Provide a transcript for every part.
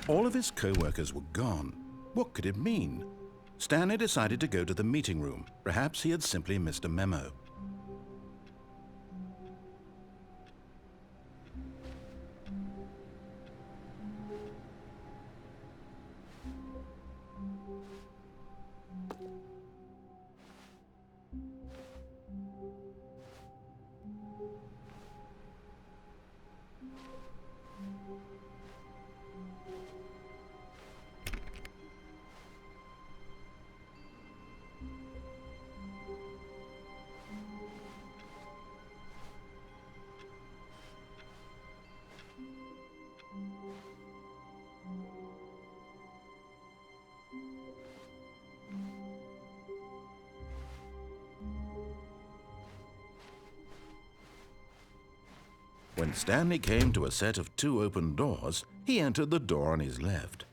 All of his co-workers were gone. What could it mean? Stanley decided to go to the meeting room. Perhaps he had simply missed a memo. When Stanley came to a set of 2 open doors, he entered the door on his left.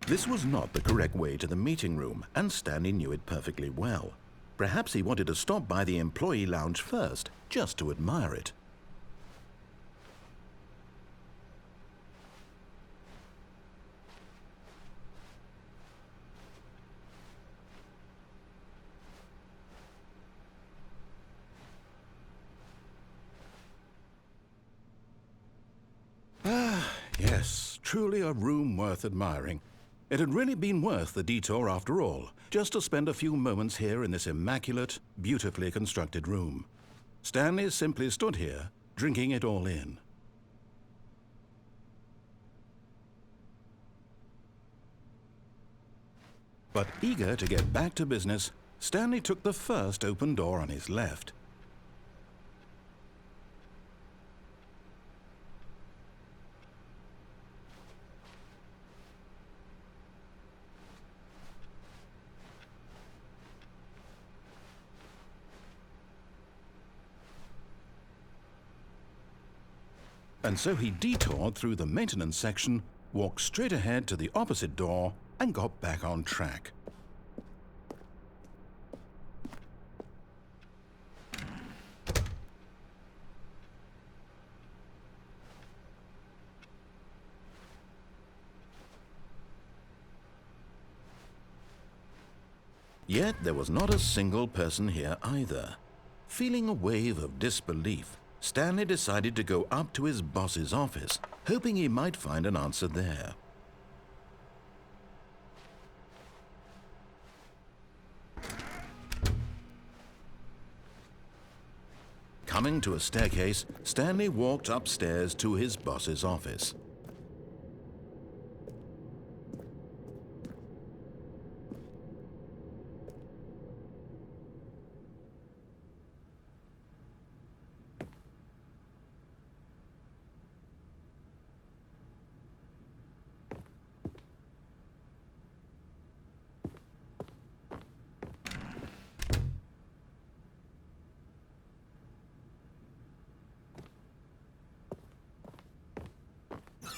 This was not the correct way to the meeting room, and Stanley knew it perfectly well. Perhaps he wanted to stop by the employee lounge first, just to admire it. Yes, truly a room worth admiring. It had really been worth the detour after all, just to spend a few moments here in this immaculate, beautifully constructed room. Stanley simply stood here, drinking it all in. But eager to get back to business, Stanley took the first open door on his left. And so he detoured through the maintenance section, walked straight ahead to the opposite door, and got back on track. Yet there was not a single person here either. Feeling a wave of disbelief, Stanley decided to go up to his boss's office, hoping he might find an answer there. Coming to a staircase, Stanley walked upstairs to his boss's office.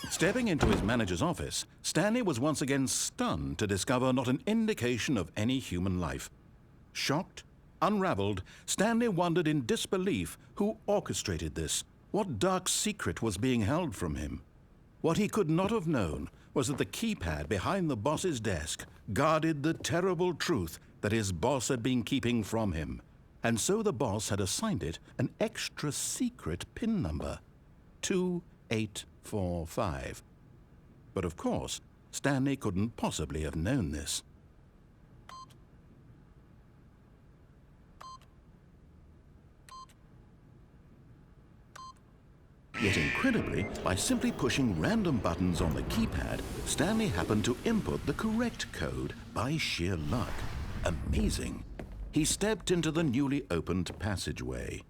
Stepping into his manager's office, Stanley was once again stunned to discover not an indication of any human life. Shocked, unraveled, Stanley wondered in disbelief who orchestrated this, what dark secret was being held from him. What he could not have known was that the keypad behind the boss's desk guarded the terrible truth that his boss had been keeping from him. And so the boss had assigned it an extra secret PIN number, 2845. But of course, Stanley couldn't possibly have known this. Yet incredibly, by simply pushing random buttons on the keypad, Stanley happened to input the correct code by sheer luck. Amazing. He stepped into the newly opened passageway.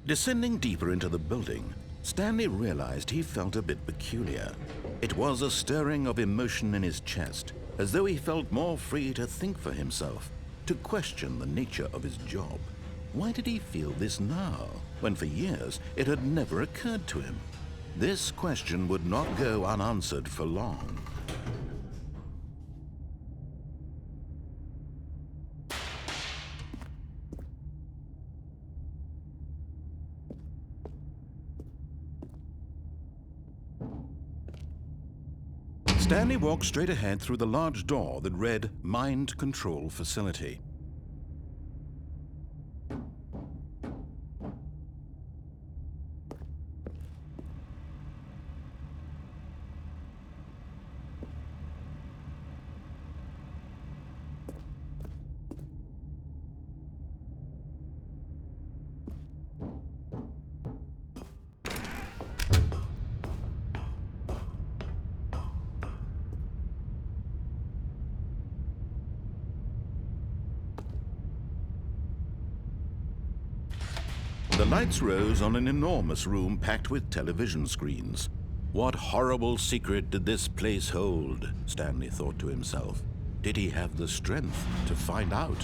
Descending deeper into the building, Stanley realized he felt a bit peculiar. It was a stirring of emotion in his chest, as though he felt more free to think for himself, to question the nature of his job. Why did he feel this now, when for years it had never occurred to him? This question would not go unanswered for long. Stanley walked straight ahead through the large door that read Mind Control Facility. The lights rose on an enormous room packed with television screens. What horrible secret did this place hold? Stanley thought to himself. Did he have the strength to find out?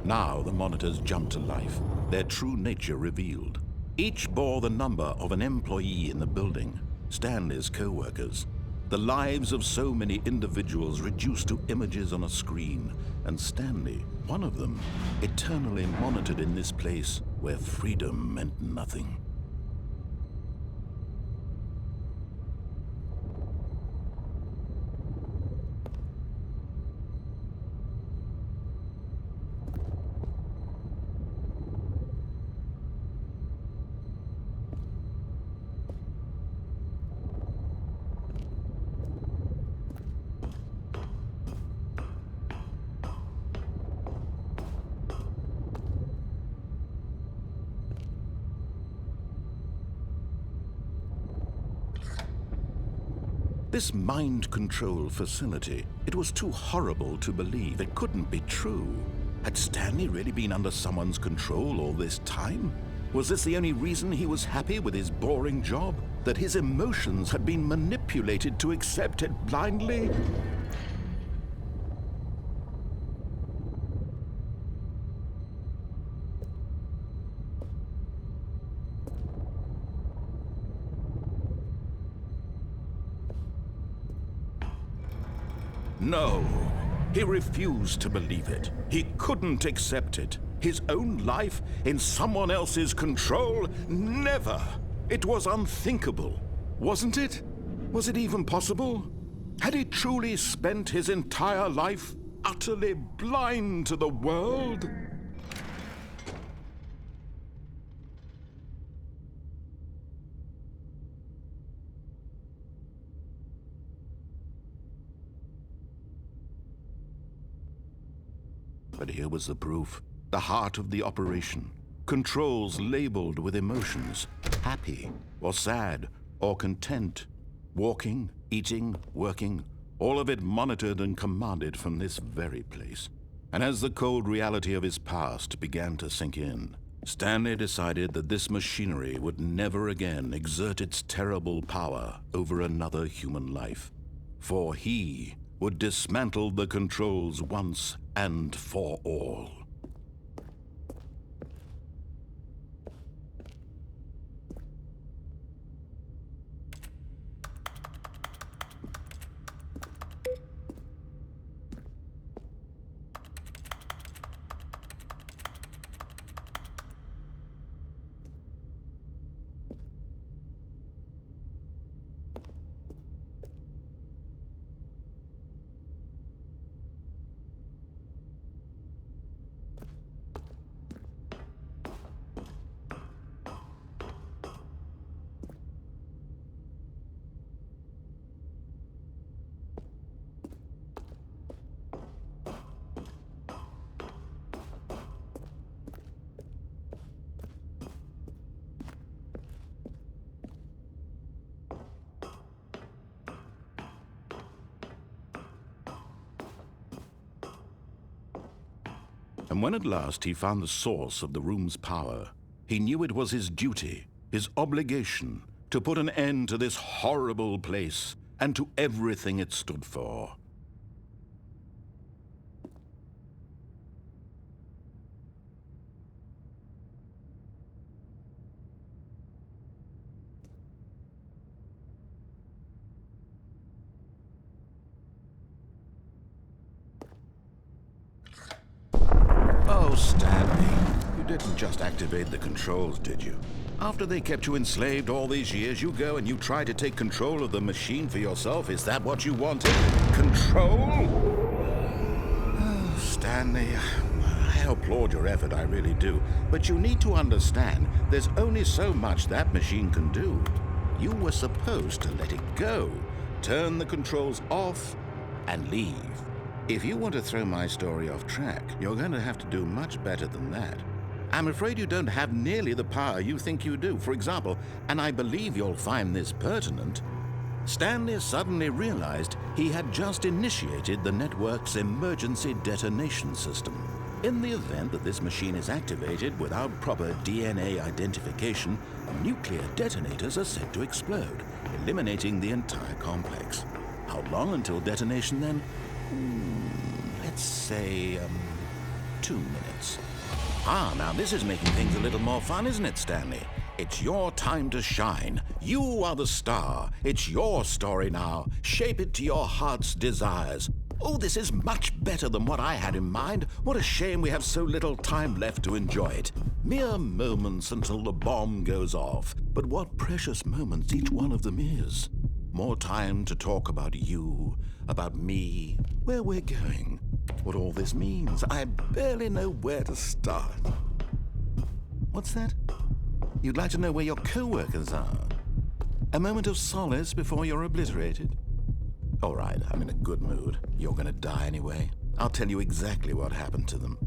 Now the monitors jumped to life, their true nature revealed. Each bore the number of an employee in the building, Stanley's co-workers. The lives of so many individuals reduced to images on a screen, and Stanley, one of them, eternally monitored in this place where freedom meant nothing. This mind control facility, it was too horrible to believe. It couldn't be true. Had Stanley really been under someone's control all this time? Was this the only reason he was happy with his boring job? That his emotions had been manipulated to accept it blindly? No, he refused to believe it. He couldn't accept it. His own life in someone else's control? Never! It was unthinkable, wasn't it? Was it even possible? Had he truly spent his entire life utterly blind to the world? But here was the proof. The heart of the operation. Controls labeled with emotions. Happy, or sad, or content. Walking, eating, working. All of it monitored and commanded from this very place. And as the cold reality of his past began to sink in, Stanley decided that this machinery would never again exert its terrible power over another human life. For he would dismantle the controls once and for all. And when at last he found the source of the room's power, he knew it was his duty, his obligation, to put an end to this horrible place and to everything it stood for. Oh, Stanley, you didn't just activate the controls, did you? After they kept you enslaved all these years, you go and you try to take control of the machine for yourself. Is that what you wanted? Control? Oh, Stanley, I applaud your effort, I really do. But you need to understand, there's only so much that machine can do. You were supposed to let it go, turn the controls off, and leave. If you want to throw my story off track, you're going to have to do much better than that. I'm afraid you don't have nearly the power you think you do. For example, and I believe you'll find this pertinent, Stanley suddenly realized he had just initiated the network's emergency detonation system. In the event that this machine is activated without proper DNA identification, nuclear detonators are set to explode, eliminating the entire complex. How long until detonation then? Let's say, 2 minutes. Now this is making things a little more fun, isn't it, Stanley? It's your time to shine. You are the star. It's your story now. Shape it to your heart's desires. Oh, this is much better than what I had in mind. What a shame we have so little time left to enjoy it. Mere moments until the bomb goes off. But what precious moments each one of them is. More time to talk about you, about me, where we're going, what all this means. I barely know where to start. What's that? You'd like to know where your co-workers are? A moment of solace before you're obliterated? All right, I'm in a good mood. You're gonna die anyway. I'll tell you exactly what happened to them.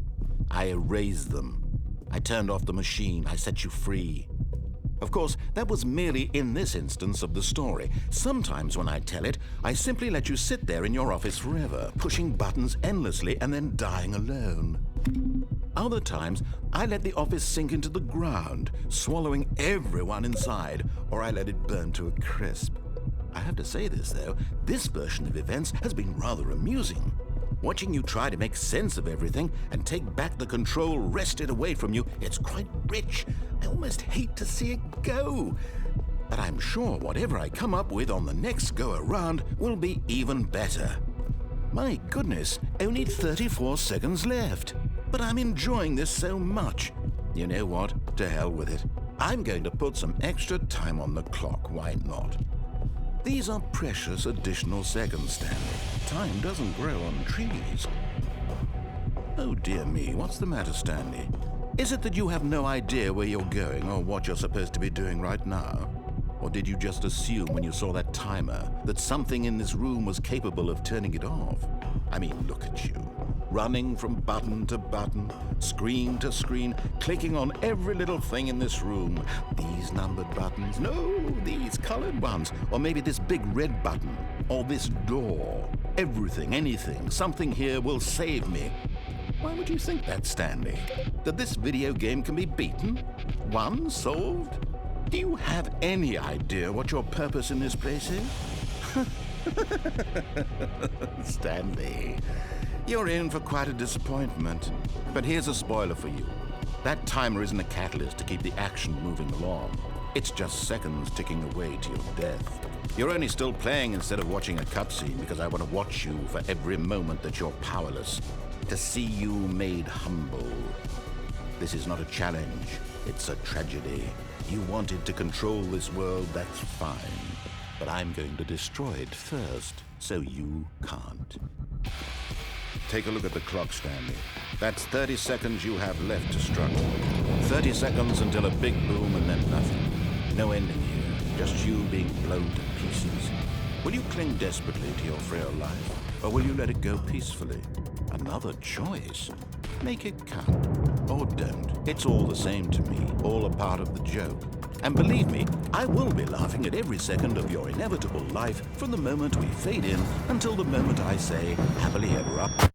I erased them. I turned off the machine. I set you free. Of course, that was merely in this instance of the story. Sometimes when I tell it, I simply let you sit there in your office forever, pushing buttons endlessly and then dying alone. Other times, I let the office sink into the ground, swallowing everyone inside, or I let it burn to a crisp. I have to say this, though, this version of events has been rather amusing. Watching you try to make sense of everything and take back the control wrested away from you, it's quite rich. I almost hate to see it go. But I'm sure whatever I come up with on the next go-around will be even better. My goodness, only 34 seconds left. But I'm enjoying this so much. You know what? To hell with it. I'm going to put some extra time on the clock, why not? These are precious additional seconds, Stanley. Time doesn't grow on trees. Oh dear me, what's the matter, Stanley? Is it that you have no idea where you're going or what you're supposed to be doing right now? Or did you just assume when you saw that timer that something in this room was capable of turning it off? I mean, look at you. Running from button to button, screen to screen, clicking on every little thing in this room. These numbered buttons, no, these colored ones. Or maybe this big red button, or this door. Everything, anything, something here will save me. Why would you think that, Stanley? That this video game can be beaten? Won? Solved? Do you have any idea what your purpose in this place is? Stanley, you're in for quite a disappointment. But here's a spoiler for you. That timer isn't a catalyst to keep the action moving along. It's just seconds ticking away to your death. You're only still playing instead of watching a cutscene because I want to watch you for every moment that you're powerless. To see you made humble. This is not a challenge. It's a tragedy. You wanted to control this world, that's fine. But I'm going to destroy it first, so you can't. Take a look at the clock, Stanley. That's 30 seconds you have left to struggle. 30 seconds until a big boom and then nothing. No ending here, just you being blown to pieces. Will you cling desperately to your frail life, or will you let it go peacefully? Another choice. Make it count. Or don't. It's all the same to me, all a part of the joke. And believe me, I will be laughing at every second of your inevitable life from the moment we fade in until the moment I say, happily ever after.